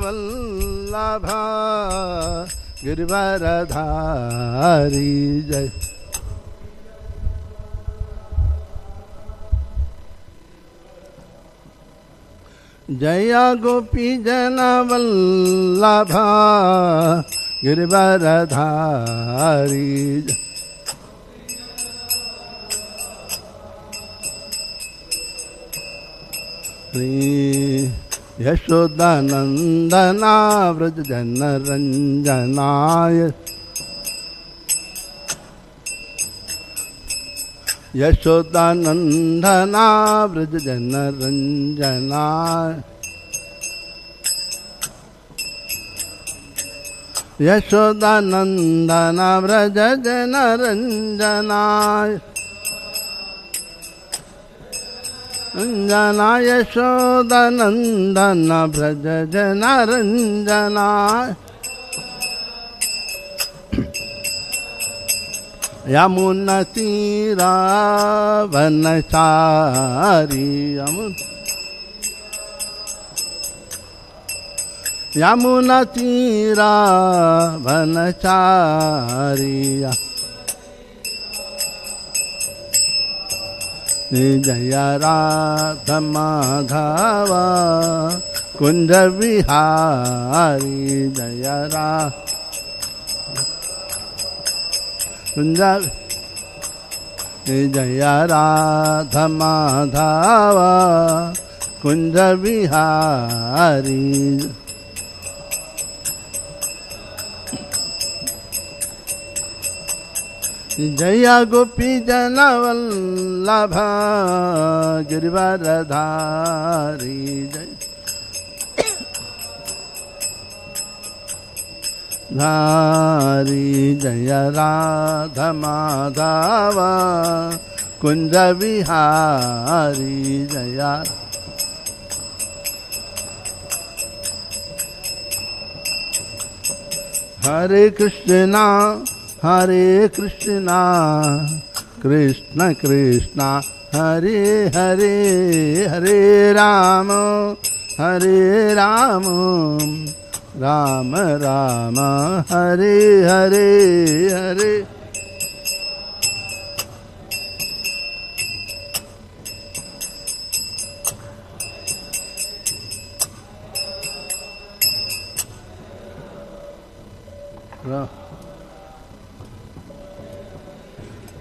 वल्लभ गिरिवरधारी जय। जय गोपी जन वल्लभ गिरिवरधारी यशोदानंदना व्रज जन रंजनाय। यशोदानंदना व्रज जन रंजनाय। यशोदानंदना व्रज जन रंजनाय। रंजना यशोदानंदन व्रज जन रंजनाय। यमुना तीरा वनचारी यमुना तीरा वनचारी। जय राधा माधव कुंज विहारी। जय कुंज जय राधा माधव कुंज विहारी। जय गोपी जन वल्लभ गिरिवरधारी जय। धारी जय राधा माधव कुंज विहारी। जय हरे कृष्णा कृष्ण कृष्ण हरे हरे, हरे राम राम राम हरे हरे हरे।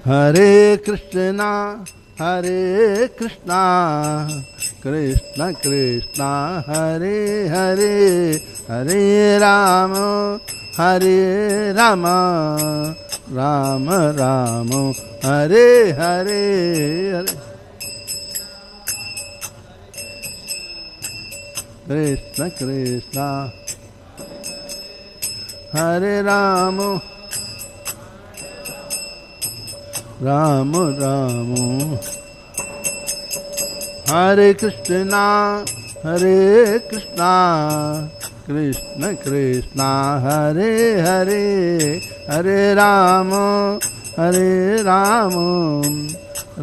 हरे कृष्णा कृष्ण कृष्ण हरे हरे, हरे राम राम राम हरे हरे हरे। कृष्ण कृष्ण हरे राम राम हरे कृष्णा कृष्ण कृष्ण हरे हरे, हरे राम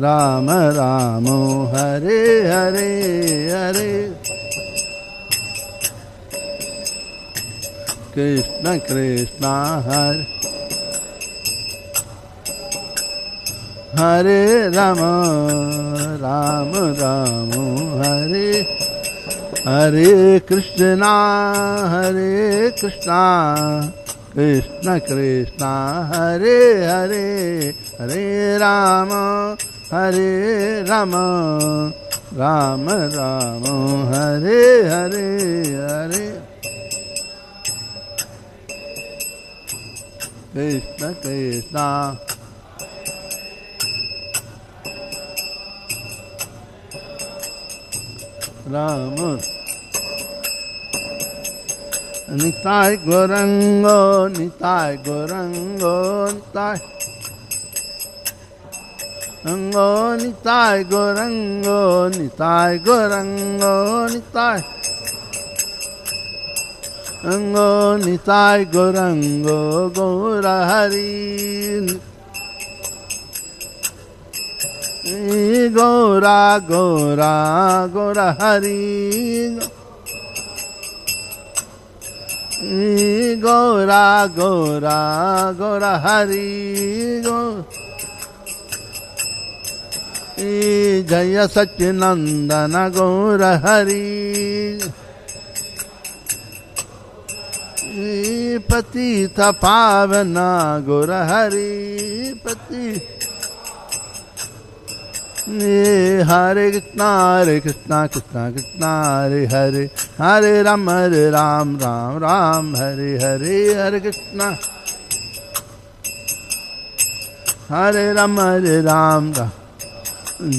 राम राम हरे हरे हरे। कृष्ण कृष्ण हरे राम हरे हरे। कृष्णा कृष्ण कृष्ण हरे हरे, हरे राम राम राम हरे हरे हरे। कृष्ण कृष्ण राम निताय गौरंगो निताय गौरंगो निताय अंगो निताय गौरंगो निताय गौरंगो निताय अंगो निताय गौरंगो गौर हरि गौरा गौरा गौर हरि गौरा गौरा गौरा हरि गो जय सच्चिनंदन गौर हरि पतित पावन गौर हरि पति हरे कृष्णा कृष्णा कृष्णा हरे हरे हरे राम राम राम हरे हरे हरे कृष्णा हरे राम राम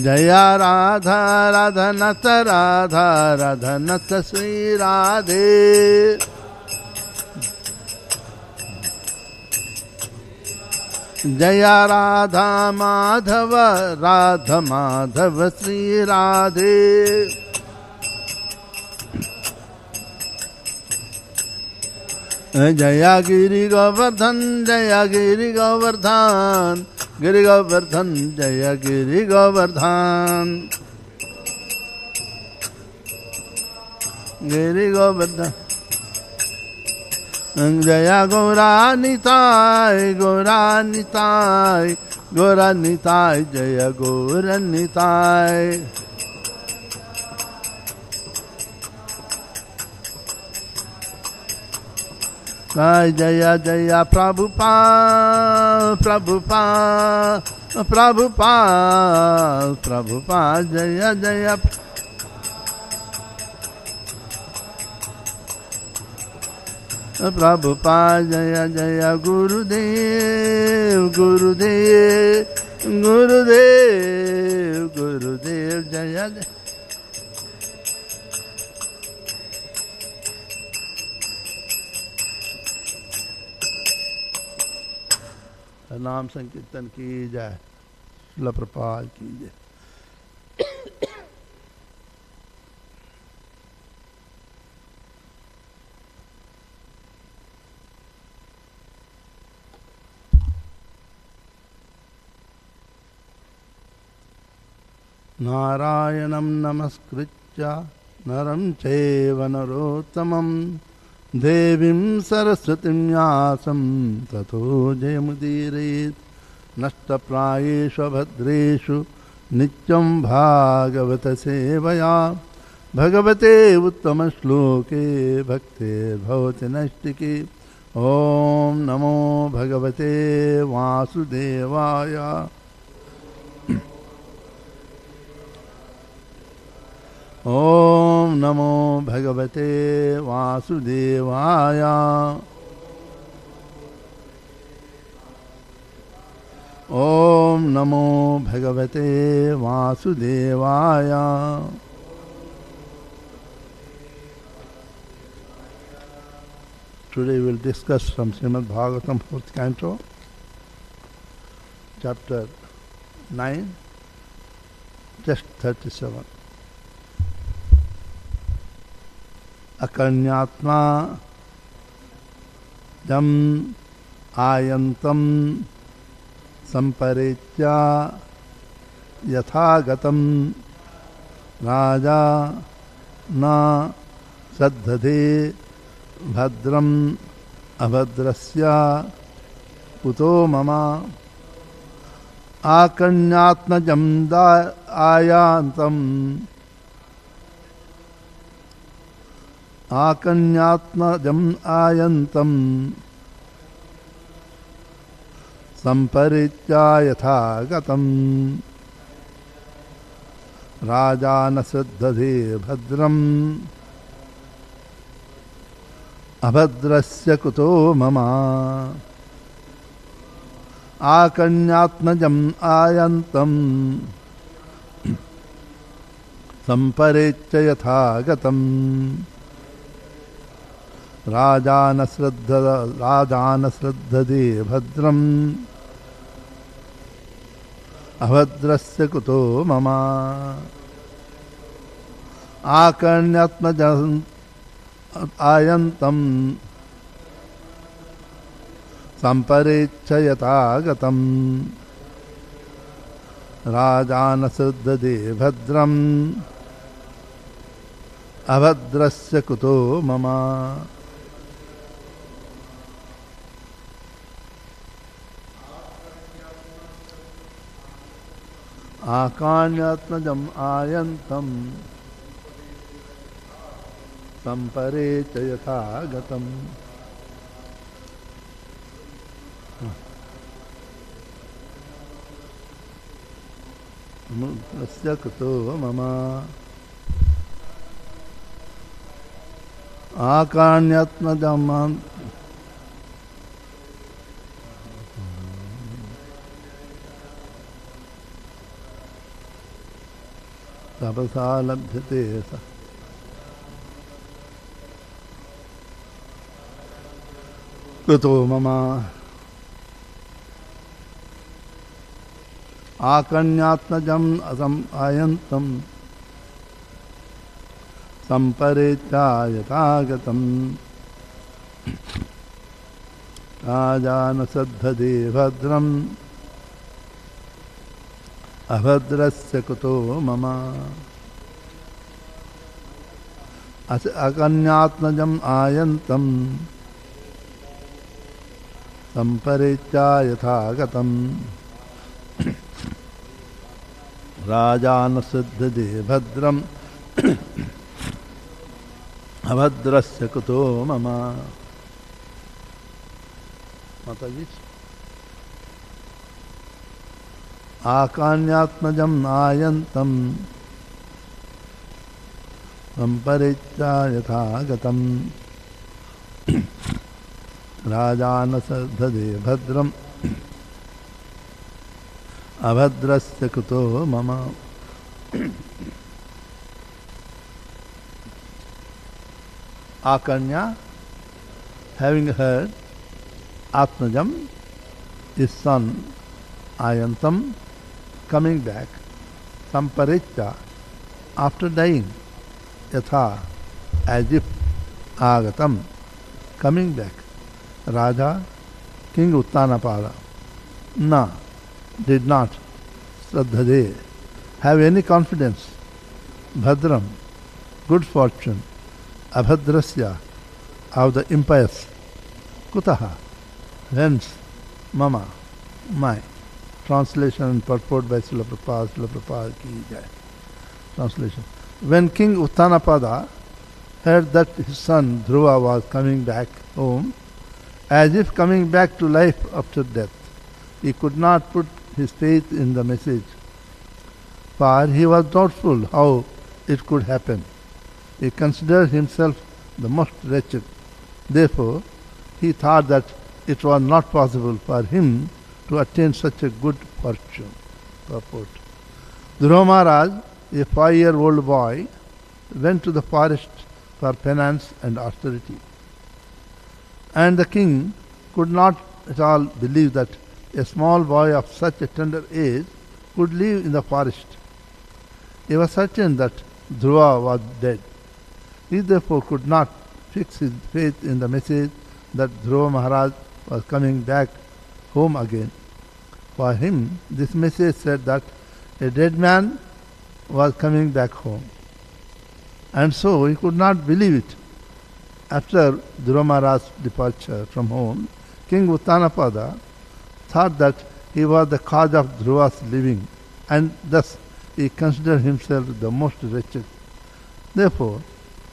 जया राधा राधा नत राधा राधा नत श्री राधे जया राधा माधव राधा माधव श्री राधे जया गिरि गोवर्धन जया गिरि गोवर्धन गिरि गोवर्धन जया गिरि गोवर्धन गिरि गोवर्धन जया गौरानिताय गौरानिताय गौरानिताय जय गौरानिताय जय जय प्रभुपाद प्रभुपाद प्रभुपाद प्रभुपाद जय जय प्रभुपाद जय जय गुरुदेव गुरुदेव गुरुदेव गुरुदेव जय जय नाम संकीर्तन की जय श्रील प्रभुपाद की जय नारायणं नमस्कृत्य नरं चैव नरोत्तमं देवीं सरस्वतीं व्यासं ततो जयमुदीरयेत् नष्टप्रायेषु भद्रेषु नित्यं भागवत सेवया भगवते उत्तमश्लोके भक्तिर्भवति नैष्टिकी ॐ नमो भगवते वासुदेवाय ॐ नमो भगवते वासुदेवाय ॐ नमो भगवते वासुदेवाय Today we will discuss from Srimad Bhagavatam 4th canto, chapter 9, just 37. अकर्ण्यात्मा जम आयंतम संपरेत्या यथागतम राजा न सद्धते भद्रम अभद्रस्य कुतो मम आकर्ण्यात्मजम आयान्तम आकर्ण्यात्मजम आयंतम संपरित्या यथागतम राजा न श्रद्धते भद्रम अभद्रस्य कुतो मम आकर्ण्यात्मजम आयंतम संपरित्य यथागतम राजा न श्रद्धते भद्रम अभद्रस्य कुतो मम आकर्ण्यात्मजं आयंतम संपरेच्छ यथागतम राजा न श्रद्धते भद्रम अभद्रस्य कुतो मम आकान्यात्मजं आयन्तं संपरे च यथा गतम् मुक्तस्य कुतो मम आकान्यात्मजं तपसा लभ्यते स कुतो मम आकन्यात्मजम् आयन्तं संपरेत्या यथागतम् राजानसद्धदे भद्रम् अभद्रस्य कुतो मम अकन्यात्मजम् आयन्तं संपरेत्या यथागतम् राजानसद्धदे भद्रम् अभद्रस्य कुतो मम माताजी आकान्यात्मजम् आयन्तं संपरेत्या यथागतम् राजानसद्धदे भद्रम् अभद्रस्य कुतो मम Akanya, having heard Atmajam, his son Ayantam, coming back, Samparitta, after dying, Yatha, as if Agatam, coming back, Raja, King Uttanapada, Na, did not, Sraddhade, have any confidence, Bhadram, good fortune, Abhadrasya, of the impious, Kutaha, hence, Mama, my. Translation and purport by Srila Prabhupada ki jai. Translation. When King Uttanapada heard that his son Dhruva was coming back home, as if coming back to life after death, he could not put his faith in the message, for he was doubtful how it could happen. He considered himself the most wretched. Therefore, he thought that it was not possible for him to attain such a good fortune. Purport. Dhruva Maharaj, a 5-year-old boy, went to the forest for penance and austerity. And the king could not at all believe that a small boy of such a tender age could live in the forest. He was certain that Dhruva was dead. He therefore could not fix his faith in the message that Dhruva Maharaj was coming back home again. For him, this message said that a dead man was coming back home. And so he could not believe it. After Dhruva Maharaj's departure from home, King Uttanapada thought that he was the cause of Dhruva's living, and thus he considered himself the most wretched. Therefore,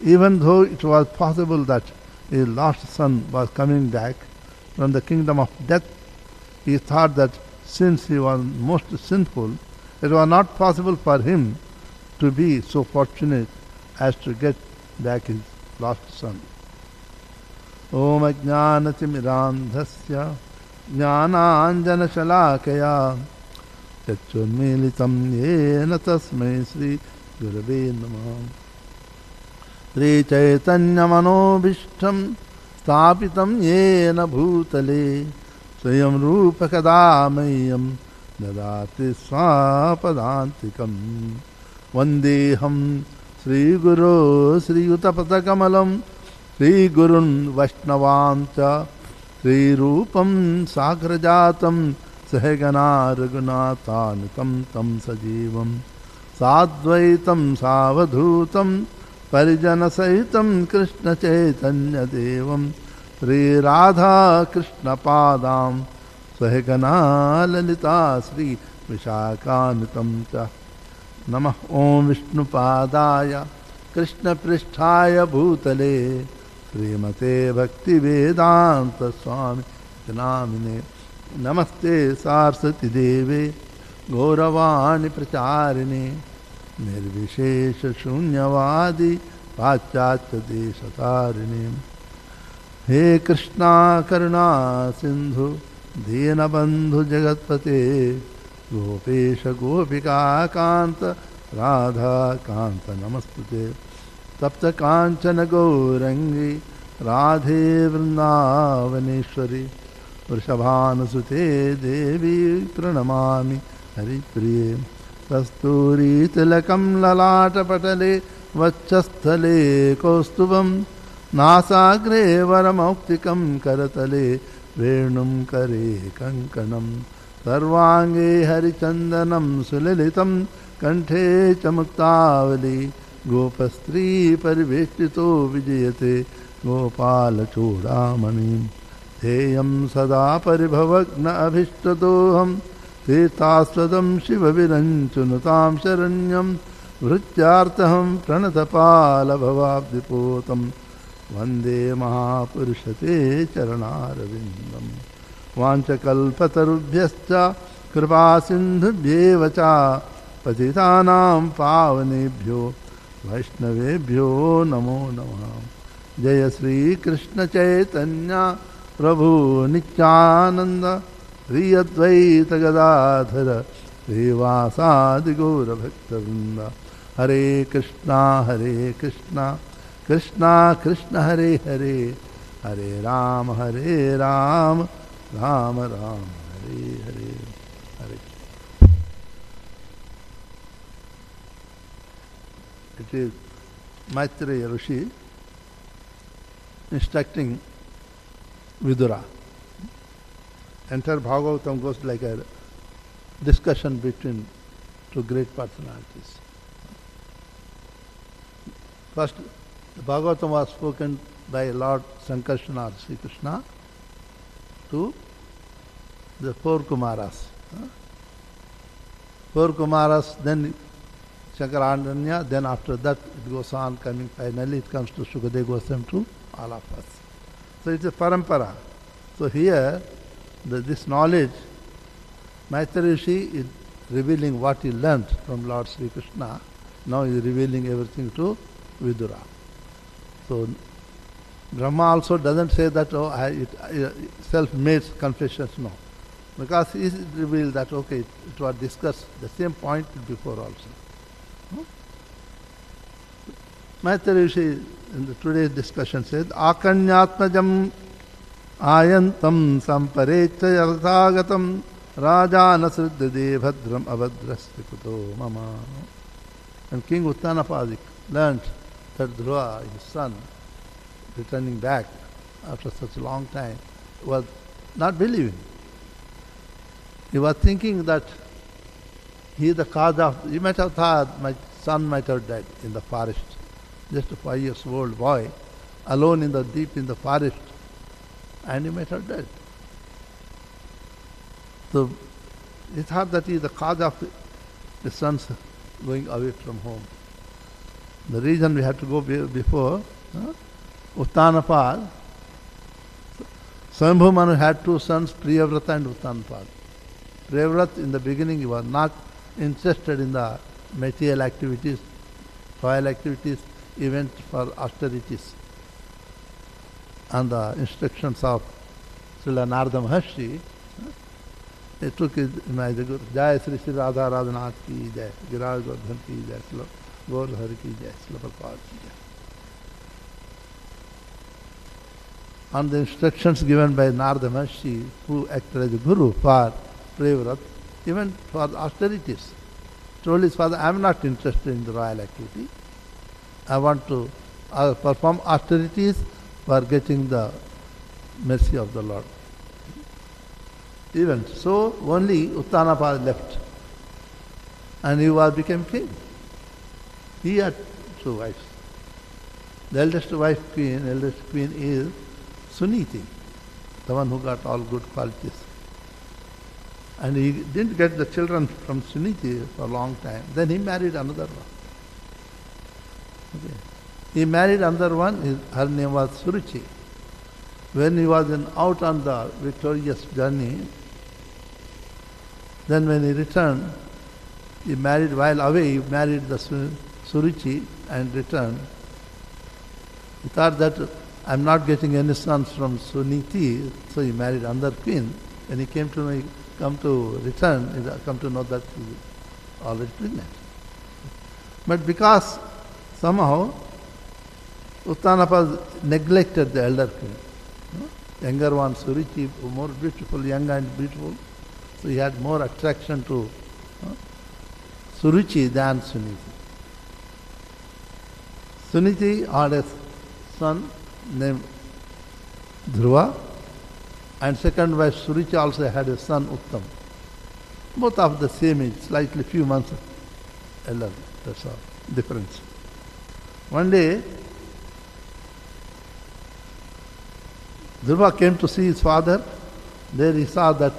even though it was possible that his lost son was coming back from the kingdom of death, he thought that since he was most sinful, it was not possible for him to be so fortunate as to get back his lost son. Om ajnanatimidandhasya jnananjanashalakaya chachurmilitam yena tasmai Sri Gurave Namah. Sri Chaitanya Manobhishtam Stapitam Yena Bhutale Swayam Rupa Kadamayam Dadati Swapadantikam Vandeham Sri Guru Sri Utapatakamalam Sri Gurun Vaishnavancha Sri Rupam Sagrajatam Sahagana Raghunatanitam Tam Sajivam Sadvaitam Savadhutam Parijana Sahitam Krishna Chaitanya Devam Sri Radha Krishna Padam Sahagana Lalita Sri विशाखानुतं च नमः ॐ विष्णुपादाय कृष्णपृष्ठाय भूतले श्रीमते भक्तिवेदान्त स्वामी नामिने नमस्ते सारस्वती देवे गौरवाणी प्रचारिणे निर्विशेष शून्यवादी पाश्चात्य देशतारिणे हे कृष्णा करुणा सिंधु दीनबंधु जगत्पते गोपेश गोपिका कांत राधा कांत नमस्तुते तप्त कांचन गौरंगी राधे वृंदावनेश्वरी वृषभानुसुते देवी प्रणमामि हरिप्रिये कस्तूरी तिलकं ललाटपटले वक्षस्थले कौस्तुभं नासाग्रे वरमौक्तिकं करतले वेणुं करे कङ्कणं सर्वाङ्गे हरिचन्दनं सुललितं कंठे च मुक्तावली गोपस्त्री परिवेष्टितो विजयते गोपालचूडामणिं ध्येयं सदा परिभवग्न अभीष्टदोहं तीर्थास्पदं शिवविरञ्चनुतां शरण्यं वृत्यार्थहं प्रणतपालभवाब्धिपोतं वन्दे महापुरुषते चरणारविन्दं वाञ्छकल्पतरुभ्यश्च कृपासिन्धुभ्येव च पतितानां पावनेभ्यो वैष्णवेभ्यो नमो नमः। जय श्री कृष्ण चैतन्य प्रभु नित्यानंद श्री अद्वैत गदाधर श्रीवासादि गौर भक्तवृंद हरे Krishna Krishna Krishna Hare Hare Hare Ram Ram Ram Hare Hare Hare. It is Maitreya Rishi instructing Vidura. Entire Bhagavatam goes like a discussion between two great personalities. First, the Bhagavatam was spoken by Lord Sankarsana or Sri Krishna to the four Kumaras. Four Kumaras, then Shankaracharya, then after that it goes on coming, finally it comes to Sukadeva Goswami to all of us. So it's a parampara. So here, this knowledge, Maitreya Rishi is revealing what he learnt from Lord Sri Krishna. Now he is revealing everything to Vidura. So Brahma also doesn't say that, self-made confessions, no. Because he revealed that, it was discussed, the same point before also. Maitreya Rishi in today's discussion says, Akanyatmajam ayantam samparecha yarthagatam rajanasriddhade bhadram abhadrasya kuto mama. And King Uttanapada learnt that Dhruva, his son, returning back after such a long time, was not believing. He was thinking that he is the cause of, he might have thought my son might have died in the forest. Just a 5 years old boy, alone in the deep in the forest, and he might have died. So he thought that he is the cause of the son's going away from home. The reason we had to go before, Uttanapad, Swambhu Manu had two sons, Priyavrata and Uttanapad. Priyavrata in the beginning he was not interested in the material activities, royal activities, even for austerities. And the instructions of Srila Narada Maharshi, he took his Jai Sri Sri Radha Radhanath ki Jai, Giraj Gordhan ki Jai, Gaur Hari ki Jai, Srila Prabhupada ki Jai. And the instructions given by Narada Maharshi, who acted as a guru for Priyavrata, even for austerities. Told his father, I am not interested in the royal activity. I want to perform austerities for getting the mercy of the Lord. Even so, only Uttanapad left. And he became king. He had two wives. The eldest queen is Suniti, the one who got all good qualities. And he didn't get the children from Suniti for a long time. Then he married another one. Okay. He married another one, her name was Suruchi. When he was out on the victorious journey, then when he returned, he married, while away, he married the Suruchi and returned. He thought that I'm not getting any sons from Suniti, so he married another queen. When he came to return, he come to know that he was already pregnant. But because somehow Uttanapa neglected the elder queen, younger one Suruchi, more beautiful, young and beautiful, so he had more attraction to Suruchi than Suniti. Suniti had a son named Dhruva, and second wife Suruchi also had a son Uttam. Both of the same age, slightly few months elder, that's all difference. One day, Dhruva came to see his father. There he saw that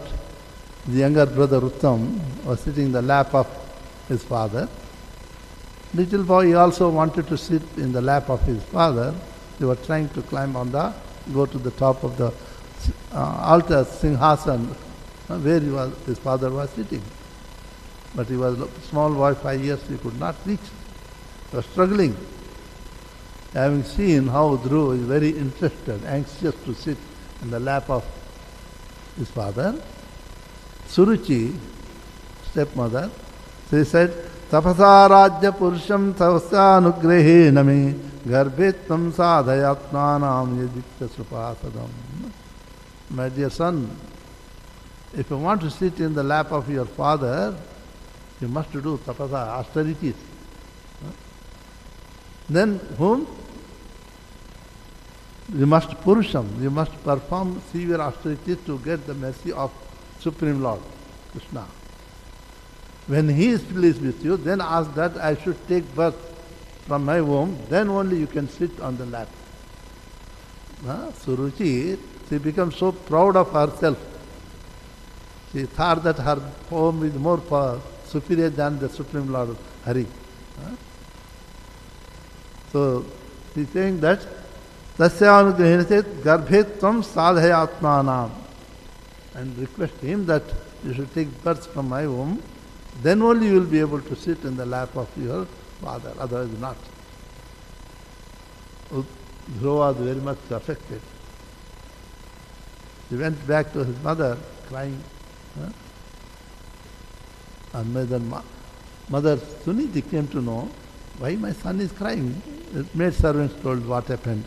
the younger brother Uttam was sitting in the lap of his father. Little boy, he also wanted to sit in the lap of his father. They were trying to climb go to the top of the altar, Singhasan, where his father was sitting. But he was a small boy, 5 years, he could not reach. He was struggling. Having seen how Dhruva is very interested, anxious to sit in the lap of his father, Suruchi, stepmother, she said, Tapasa Rajya Purusham Tavasya Anugrehe Name Garbhettam Sadhayatmanam Yadikta Supasadam. My dear son, if you want to sit in the lap of your father, you must do tapasa, austerities. Then whom? You must purusham, you must perform severe austerities to get the mercy of Supreme Lord, Krishna. When he is pleased with you, then ask that I should take birth from my womb, then only you can sit on the lap. Suruchi, she becomes so proud of herself. She thought that her home is more superior than the Supreme Lord Hari. So she is saying that Tasya Anugrahinate Garbhetvam Sadhayatmanam, and request him that you should take birth from my womb, then only you will be able to sit in the lap of your father, otherwise not. Dhruva was very much affected. He went back to his mother crying. And mother Suniti came to know why my son is crying. The maid servants told what happened.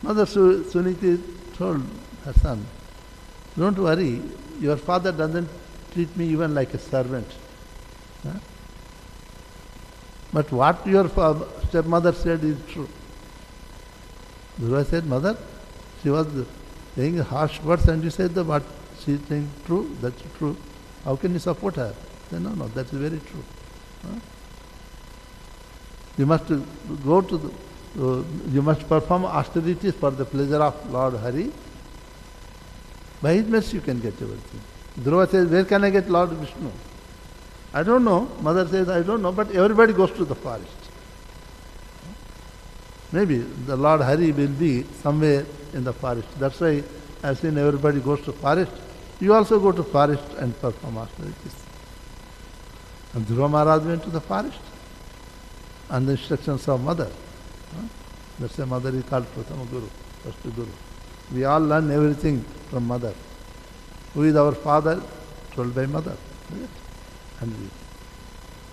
Mother Suniti told her son, don't worry, your father doesn't treat me even like a servant. But what your stepmother said is true. Dhruva said, Mother, she was saying harsh words and you said that what she is saying true, that's true. How can you support her? He said, no, that is very true. You must go to you must perform austerities for the pleasure of Lord Hari. By his mercy you can get everything. Dhruva says, where can I get Lord Vishnu? I don't know. Mother says, I don't know, but everybody goes to the forest. Maybe the Lord Hari will be somewhere in the forest. That's why I've seen everybody goes to forest. You also go to forest and perform austerities. And Dhruva Maharaj went to the forest on the instructions of mother. That's why mother is called Prathama Guru, first Guru. We all learn everything from mother. Who is our father? Told by mother. And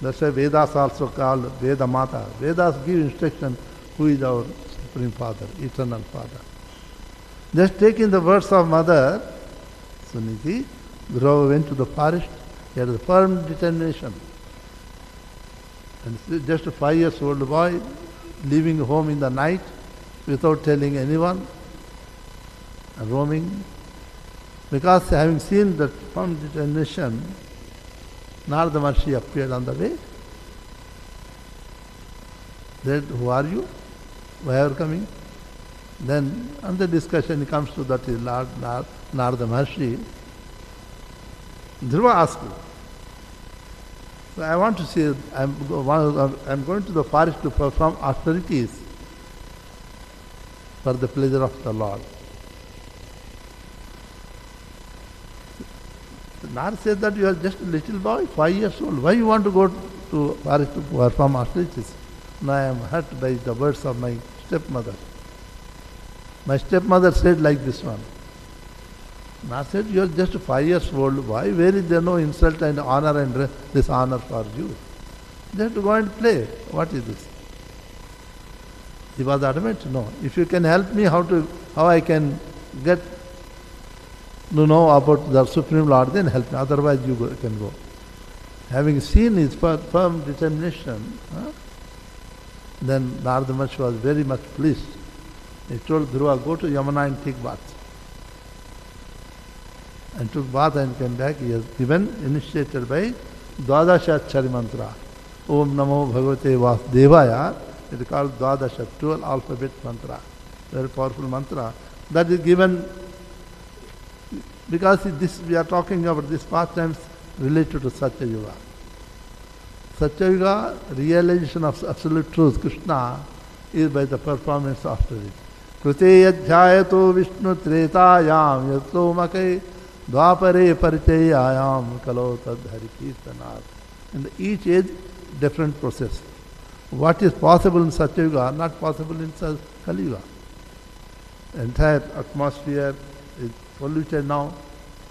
that's why Vedas also called Veda Mata. Vedas give instruction who is our Supreme Father, Eternal Father. Just taking the words of mother, Suniti, Dhruva went to the forest. He had a firm determination. And just a 5-year-old boy, leaving home in the night without telling anyone, and roaming. Because having seen that firm determination, Narada Maharshi appeared on the way. Said, who are you? Why are you coming? Then, on the discussion, it comes to that is Lord Narada Maharshi. Dhruva asked, so I want to see, I'm going to the forest to perform austerities for the pleasure of the Lord. Narada said that you are just a little boy, 5 years old. Why you want to go to forest to perform austerities? Now I am hurt by the words of my stepmother. My stepmother said like this one. Narada said, you are just 5 years old. Why? Where is there no insult and honor and dishonor for you? Just go and play. What is this? He was adamant, no. If you can help me, how I can get to know about the Supreme Lord, then help me. Otherwise, you can go. Having seen his firm determination, then Narada Maharshi was very much pleased. He told Dhruva, go to Yamuna and take bath. And took bath and came back. He has given, initiated by Dwadashachari mantra. Om Namo Bhagavate Vasudevaya. It is called Dwadasha, 12 alphabet mantra. Very powerful mantra. That is given because this we are talking about these pastimes related to Satya Yuga. Satya Yuga, realization of absolute truth, Krishna, is by the performance of it. Krute yadhyayato Vishnu tretayam yato makai dvapare pariteyayam kalo tadhari kirtanat. In each age, different process. What is possible in Satya Yuga, not possible in Kali Yuga. The entire atmosphere is polluted now,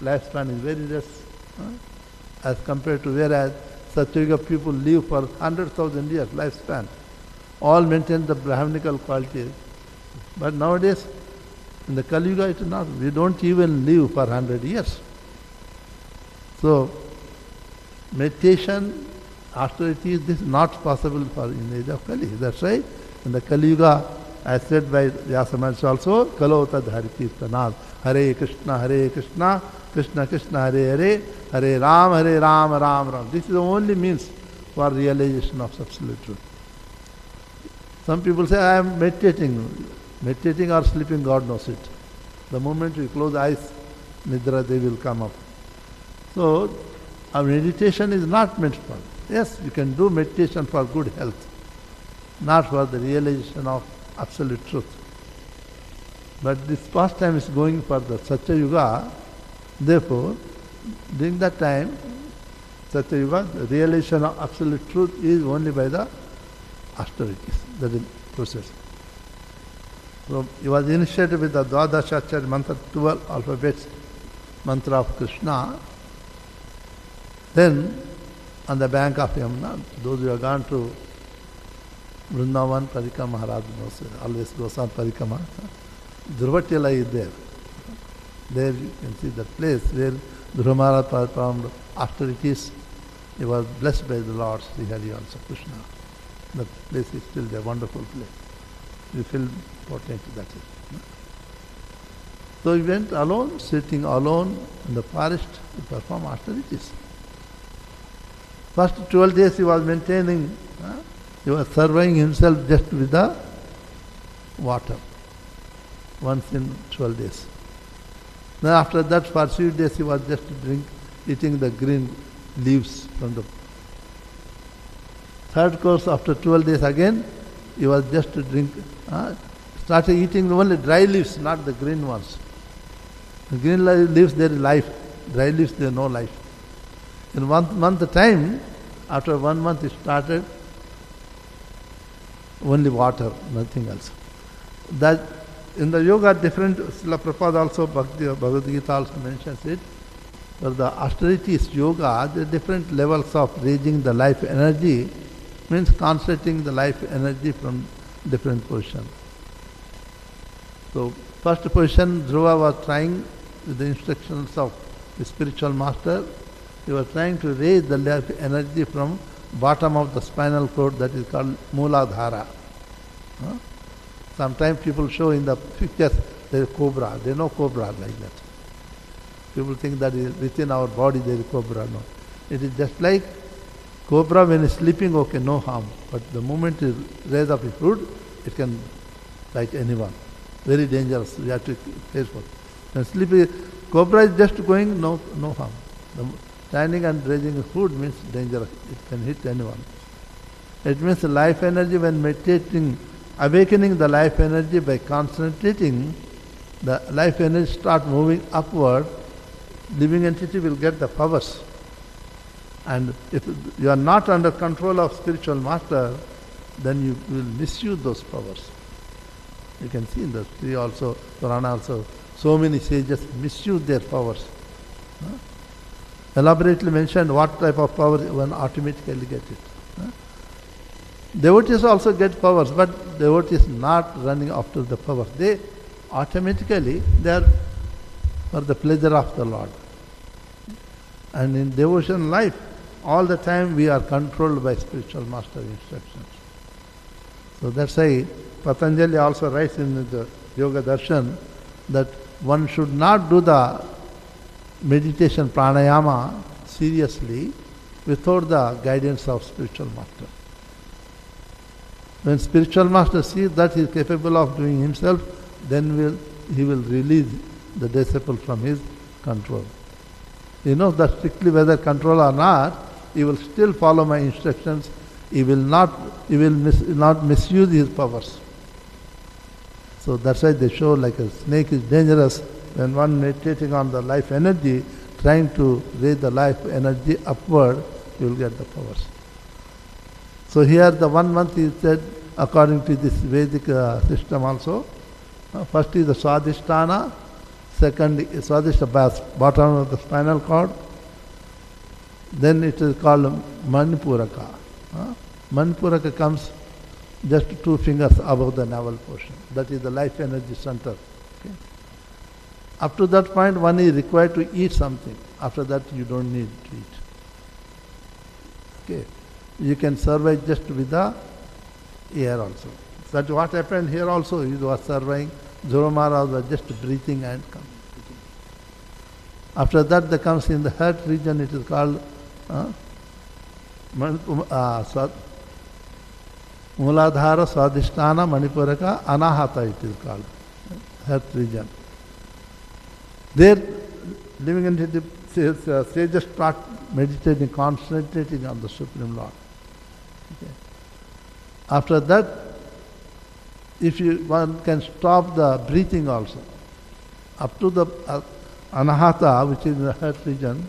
lifespan is very less, as compared to whereas Satya Yuga people live for 100,000 years lifespan, all maintain the Brahminical qualities. But nowadays, in the Kali Yuga, it is not. We don't even live for 100 years. So, meditation, austerity, this is not possible for in the age of Kali. That's why in the Kali Yuga, as said by Vyasa Maharshi also, Kalo tad hari kirtanat, Hare Krishna, Krishna Krishna, Hare Hare, Hare Ram, Ram Ram. This is the only means for realization of absolute truth. Some people say, I am meditating. Meditating or sleeping, God knows it. The moment you close eyes, Nidra, they will come up. So, our meditation is not meant for. Yes, you can do meditation for good health, not for the realization of absolute truth. But this pastime is going for the Satya Yuga. Therefore, during that time, Satya Yuga, the realization of absolute truth is only by the austerities, that is process. So, he was initiated with the Dwadashachari mantra, 12 alphabets, mantra of Krishna. Then, on the bank of Yamuna, those who have gone to Vrindavan, Parikama, Maharaj knows, always goes on Parikama. Dhruvatila is there. There you can see the place where Dhruva Maharaj performed austerities. He was blessed by the Lord Sri Hari also, Krishna. The place is still a wonderful place. You feel potent, that is. So he went alone, sitting alone in the forest to perform austerities. First 12 days he was maintaining, he was surveying himself just with the water, once in 12 days. Then after that for 6 days he was just eating the green leaves from the third course. After 12 days again, he was just started eating only dry leaves, not the green ones. The green leaves, there is life. Dry leaves, there is no life. In 1 month time, after 1 month he started only water, nothing else. That in the yoga different, Srila Prabhupada also, Bhagavad Gita also mentions it. For the austerities yoga, there are different levels of raising the life energy, means concentrating the life energy from different positions. So, first position, Dhruva was trying with the instructions of the spiritual master, he was trying to raise the life energy from bottom of the spinal cord, that is called Mooladhara. Sometimes people show in the pictures there is cobra. There is no cobra like that. People think that within our body there is cobra. No. It is just like cobra when it's sleeping, okay, no harm. But the moment you raise up a food, it can bite anyone. Very dangerous. We have to be careful. When sleeping, cobra is just going, no harm. Standing and raising food means dangerous. It can hit anyone. It means life energy when meditating, awakening the life energy by concentrating, the life energy start moving upward, living entity will get the powers. And if you are not under control of spiritual master, then you will misuse those powers. You can see in the tree also, Purana also, so many sages misuse their powers. Elaborately mentioned what type of power one automatically get it. Devotees also get powers, but devotees not running after the powers. They automatically, they are for the pleasure of the Lord. And in devotion life, all the time we are controlled by spiritual master instructions. So that's why Patanjali also writes in the Yoga Darshan that one should not do the meditation pranayama seriously without the guidance of spiritual master. When spiritual master sees that he is capable of doing himself, then he will release the disciple from his control. He knows that strictly whether control or not, he will still follow my instructions. He will not misuse his powers. So that's why they show like a snake is dangerous when one meditating on the life energy, trying to raise the life energy upward, you will get the powers. So here the 1 month is said according to this Vedic system also. First is the Swadhisthana, second is Swadhisthana, bottom of the spinal cord. Then it is called Manipuraka. Manipuraka comes just 2 fingers above the navel portion. That is the life energy center. Okay. Up to that point, one is required to eat something. After that, you don't need to eat. Okay. You can survive just with the air also. That's what happened here also. He was surviving. Dhruva Maharaj was just breathing and coming. After that, there comes in the heart region, it is called Muladhara, Swadhisthana, Manipuraka, Anahata it is called. Heart region. There, living entity sages start meditating, concentrating on the Supreme Lord. Okay. After that, if one can stop the breathing also, up to the Anahata, which is in the heart region,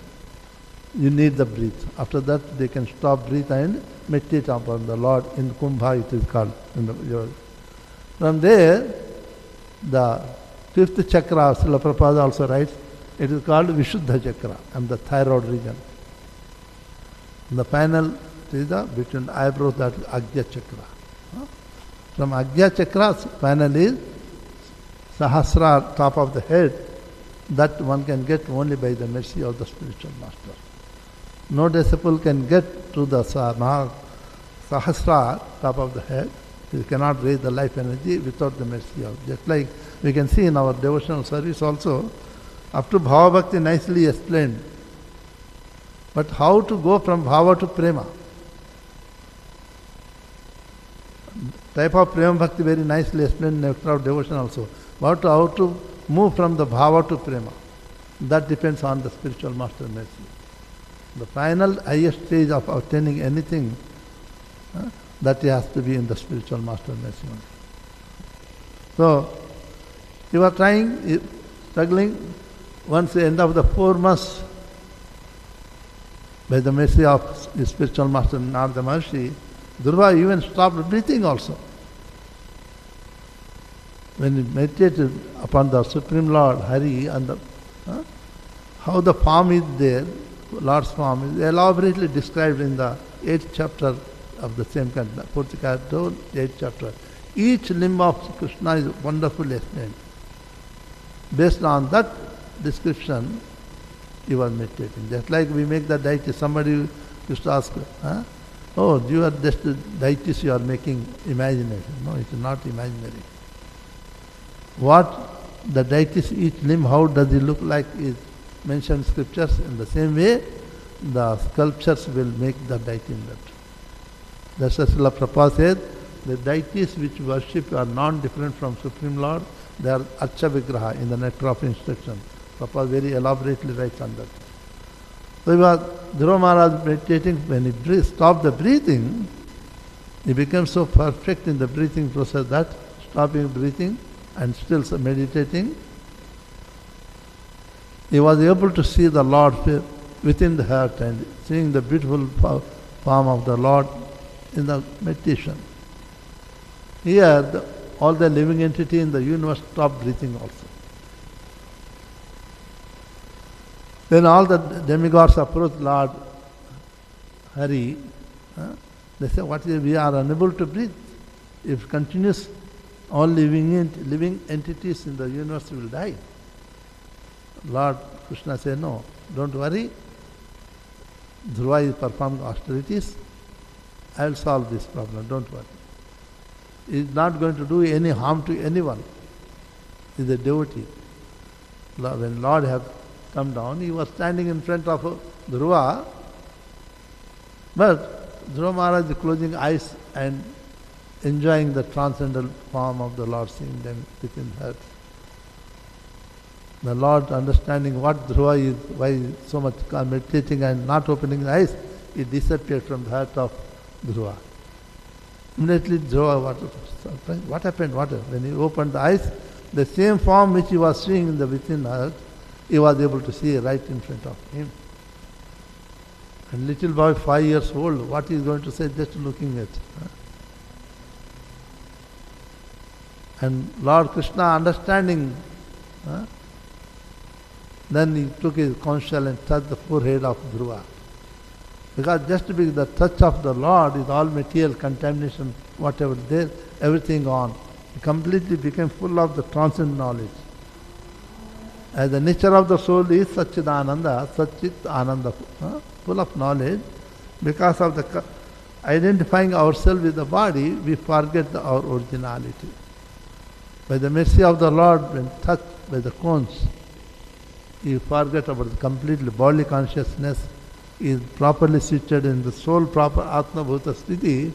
you need the breath. After that, they can stop breathe and meditate upon the Lord. In Kumbha, it is called. From there, the 5th chakra, Srila Prabhupada also writes, it is called Vishuddha chakra, and the thyroid region. The final is the between the eyebrows, that is Agya chakra. From Agya chakra, final is Sahasra, top of the head. That one can get only by the mercy of the spiritual master. No disciple can get to the Sahasra, top of the head. He cannot raise the life energy without the mercy of. Just like we can see in our devotional service also, up to Bhava Bhakti nicely explained. But how to go from Bhava to Prema? Type of Prema Bhakti very nicely explained in Nectar of Devotion also. But how to move from the Bhava to Prema? That depends on the spiritual master mercy. The final highest stage of obtaining anything, that has to be in the spiritual master mercy. So, you are trying, struggling, once the end of the 4 months, by the mercy of the spiritual master Narada Maharshi, Dhruva even stopped breathing also. When he meditated upon the Supreme Lord, Hari, and how the form is there, Lord's form is elaborately described in the 8th chapter of the same kind, 4th canto, 8th chapter. Each limb of Krishna is wonderfully explained. Based on that description, he was meditating. Just like we make the deity, somebody used to ask, oh, you are just deities you are making imagination. No, it is not imaginary. What the deities, each limb, how does it look like is mentioned in scriptures. In the same way, the sculptures will make the deity in that. That's what Srila Prabhupada said, the deities which worship are non-different from Supreme Lord, they are Archa Vigraha in the Nectar of Instruction. Prabhupada very elaborately writes on that. So Dhruva Maharaj meditating, when he stopped the breathing, he became so perfect in the breathing process that stopping breathing and still meditating, he was able to see the Lord within the heart and seeing the beautiful form of the Lord in the meditation. Here, all the living entity in the universe stopped breathing also. Then all the demigods approached Lord Hari. They say, we are unable to breathe. If continuous, all living entities in the universe will die. Lord Krishna said, no, don't worry. Dhruva is performing austerities. I will solve this problem, don't worry. He is not going to do any harm to anyone. He is a devotee. When Lord had come down, he was standing in front of Dhruva, but Dhruva Maharaj is closing eyes and enjoying the transcendental form of the Lord, seeing them within her. The Lord understanding what Dhruva is, why he is so much meditating and not opening the eyes, it disappeared from the heart of Dhruva. Immediately Dhruva, what happened? When he opened the eyes, the same form which he was seeing in the within heart, he was able to see right in front of him. And little boy, 5 years old, what he is going to say just looking at. And Lord Krishna understanding, then he took his conch shell and touched the forehead of Dhruva. Because just because the touch of the Lord is all material contamination, whatever there, everything gone. He completely became full of the transcendent knowledge. As the nature of the soul is Satchidananda, Satchit Ananda, full of knowledge, because of the identifying ourselves with the body, we forget our originality. By the mercy of the Lord, when touched by the conch, you forget about the completely bodily consciousness is properly situated in the soul proper Atma Bhuta Sthiti,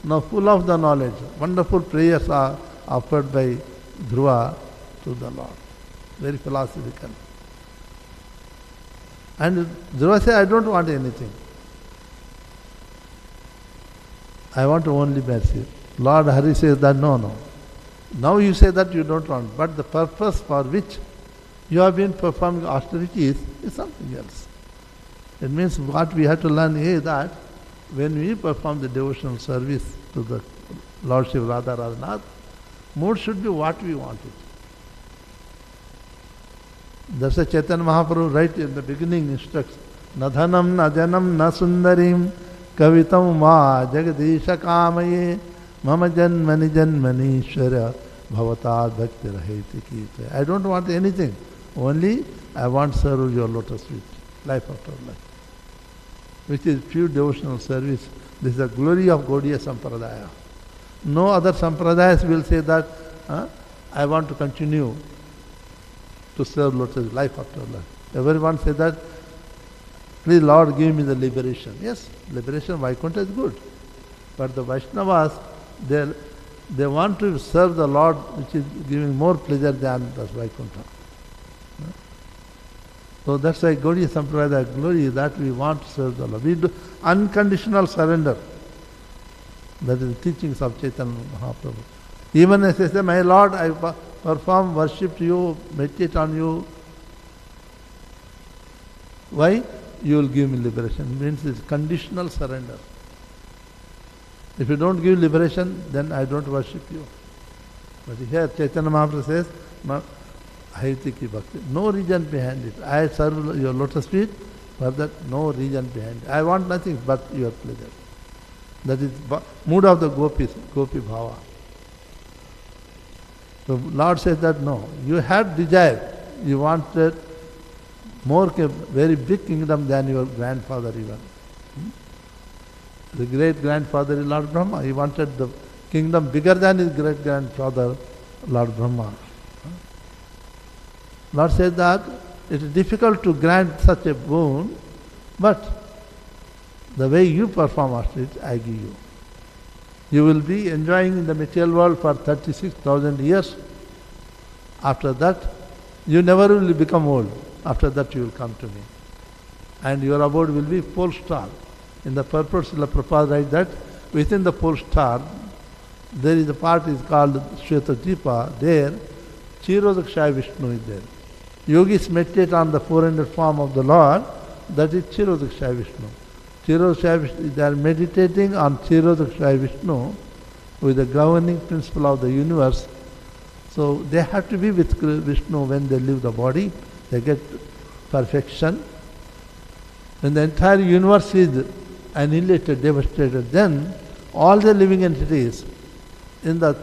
now full of the knowledge. Wonderful prayers are offered by Dhruva to the Lord. Very philosophical. And Dhruva said, I don't want anything. I want only mercy. Lord Hari says that no. Now you say that you don't want, but the purpose for which you have been performing austerities is something else. It means what we have to learn is that when we perform the devotional service to the Lordship Radha Radhanath, mood should be what we want it. That's why Chaitanya Mahaprabhu right in the beginning instructs, Na dhanam, na janam, na sundarim, kavitam ma jagadisha kamaye, mama janmani janmani shwara, bhavatad bhakti raheti ki. I don't want anything. Only I want to serve your lotus feet, life after life. Which is pure devotional service. This is the glory of Gaudiya Sampradaya. No other Sampradayas will say that, I want to continue to serve lotus life after life. Everyone say that, please Lord give me the liberation. Yes, liberation, Vaikuntha is good. But the Vaishnavas, they want to serve the Lord which is giving more pleasure than the Vaikuntha. So that's why Gaudiya Sampradaya glory is that we want to serve the Lord. We do unconditional surrender. That is the teachings of Chaitanya Mahaprabhu. Even as I say, my Lord, I perform worship to you, meditate on you. Why? You will give me liberation. It means it's conditional surrender. If you don't give liberation, then I don't worship you. But here Chaitanya Mahaprabhu says, Haiti ki bhakti. No reason behind it. I serve your lotus feet, for that no reason behind it. I want nothing but your pleasure. That is mood of the gopis, gopi bhava. So Lord says that no, you had desire. You wanted more, very big kingdom than your grandfather even. The great grandfather is Lord Brahma. He wanted the kingdom bigger than his great grandfather, Lord Brahma. Lord said that it is difficult to grant such a boon, but the way you perform austerity, I give you. You will be enjoying in the material world for 36,000 years. After that, you never will become old. After that, you will come to me. and your abode will be pole star. In the purport, Srila Prabhupada writes that within the pole star, there is a part is called Shweta-Dvipa. There, Chirodakshaya Vishnu is there. Yogis meditate on the 400 form of the Lord, that is Chirodakshaya Vishnu. Chirodakshaya Vishnu, they are meditating on Chirodakshaya Vishnu with the governing principle of the universe. So they have to be with Vishnu when they leave the body. They get perfection. When the entire universe is annihilated, devastated, then all the living entities in the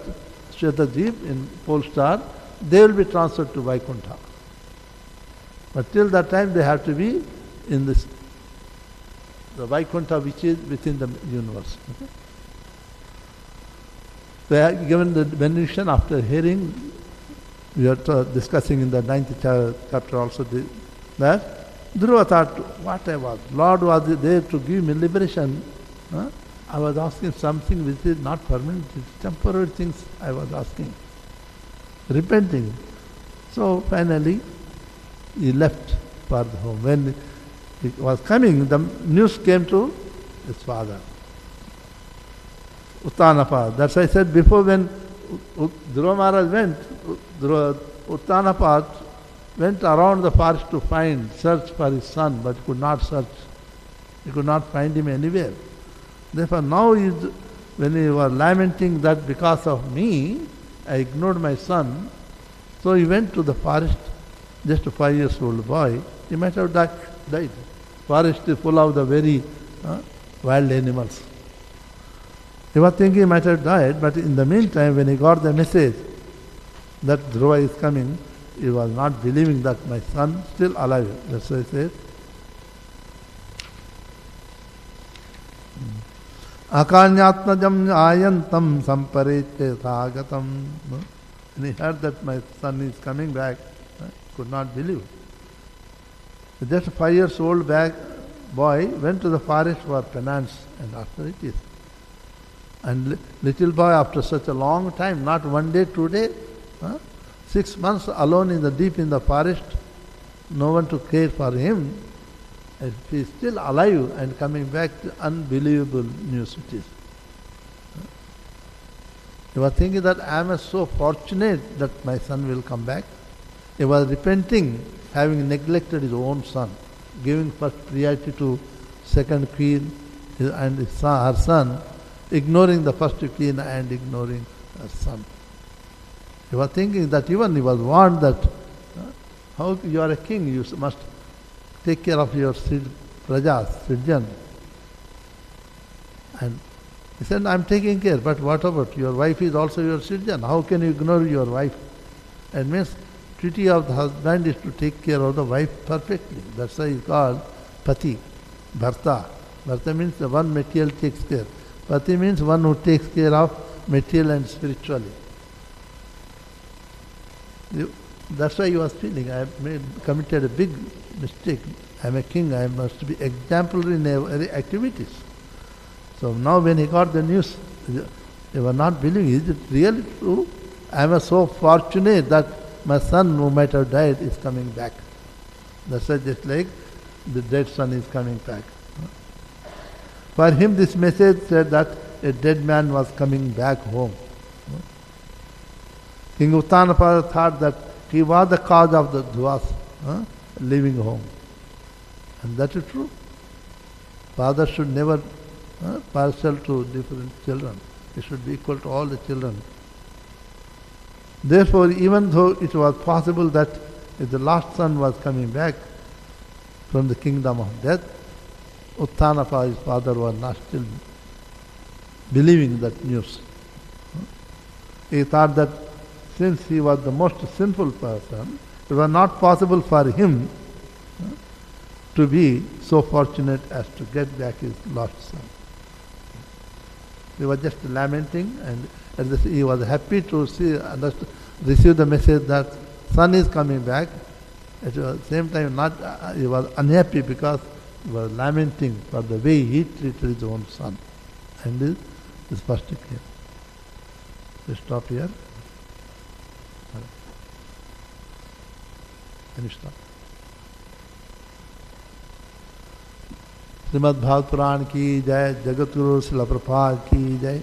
Shweta-Dvip, in pole star, they will be transferred to Vaikuntha. But till that time they have to be in this, the Vaikuntha which is within the universe. Okay? They are given the benediction after hearing, we are discussing in the 9th chapter also that Dhruva thought, what I was, Lord was there to give me liberation. Huh? I was asking something which is not permanent, it's temporary things I was asking. Repenting. So finally he left for the home. When he was coming, the news came to his father. Uttanapa. That's why I said before, when Dhruva Maharaj went, Uttanapa went around the forest to search for his son, but could not search. He could not find him anywhere. Therefore now when he was lamenting that because of me, I ignored my son, so he went to the forest, just a 5-year-old boy. He might have died. Forest is full of the very wild animals. He was thinking he might have died, but in the meantime, when he got the message that Dhruva is coming, he was not believing that my son is still alive. That's why I said, Akanyatmajam ayantam samparete thagatam. And he heard that my son is coming back. Could not believe. Just a 5-year-old boy went to the forest for penance and austerities. And little boy, after such a long time, not 1 day, 2 days, 6 months alone deep in the forest, no one to care for him. If he is still alive and coming back, unbelievable news it is. He was thinking that I am so fortunate that my son will come back. He was repenting, having neglected his own son, giving first priority to second queen and her son, ignoring the first queen and ignoring her son. He was thinking that even he was warned that how you are a king, you must take care of your prajas, Sidjan. And he said, I am taking care, but what about your wife is also your Sidjan? How can you ignore your wife? It means duty of the husband is to take care of the wife perfectly. That's why it's called Pati, Bharta. Bharta means the one material takes care. Pati means one who takes care of material and spiritually. That's why he was feeling, I have committed a big mistake. I am a king, I must be exemplary in every activities. So now when he got the news, they were not believing, is it really true? I am so fortunate that my son who might have died is coming back. That's why just like the dead son is coming back. For him this message said that a dead man was coming back home. King Uttanapada thought that he was the cause of the Dhruva's leaving home. And that is true. Father should never partial to different children. He should be equal to all the children. Therefore, even though it was possible that if the last son was coming back from the kingdom of death, Uttanapa, his father, was not still believing that news. He thought that since he was the most sinful person, it was not possible for him to be so fortunate as to get back his lost son. He was just lamenting, and he was happy to receive the message that son is coming back. At the same time, he was unhappy because he was lamenting for the way he treated his own son. And this is first clear. We stop here. Can you stop? Shrimad Bhagavat पुराण की जय, जगत गुरु श्रील प्रभुपाद की जय।